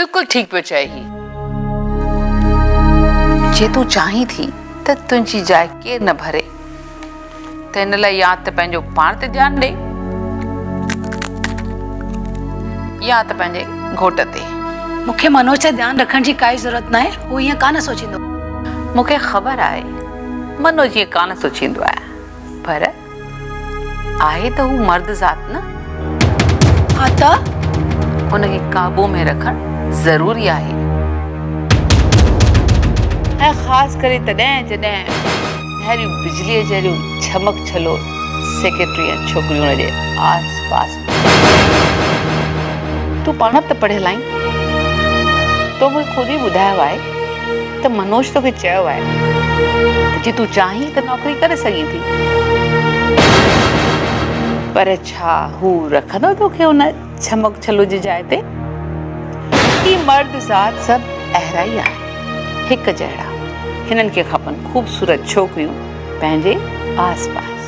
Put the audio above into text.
बिल्कुल ठीक पियो चए ही। जे तूं चाहीं थी त तुंहिंजी जाइ केरु न भरे, त हिन लाइ या त पंहिंजो पाण ते ध्यानु ॾे या त पंहिंजे घोट ते। मूंखे मनोज ते ध्यानु रखण जी काई ज़रूरत न आहे, हू ईअं कान सोचींदो। मूंखे ख़बर आहे मनोज ईअं कान सोचींदो आहे, पर आहे त हू मर्द ज़ात न। हा त हुनखे काबू में रखणु ज़रूरी आहे, ऐं ख़ासि करे तॾहिं जॾहिं अहिड़ियूं बिजलीअ जहिड़ियूं छमक छलो सेक्रेटरी ऐं छोकिरियूं हुनजे आस पास। तूं पाण बि त पढ़ियल आहीं, तो मूंखे ख़ुदि ई ॿुधायो आहे त मनोज तोखे चयो आहे त जे तूं चाहीं त नौकरी करे सघीं थी, पर छा हू रखंदो तोखे हुन छमक छलो जी जाइ ते? ही मर्द ज़ात सभु अहिड़ा ई आहे, हिकु जहिड़ा। हिननि खे खपनि ख़ूबसूरत छोकिरियूं पंहिंजे आस पास।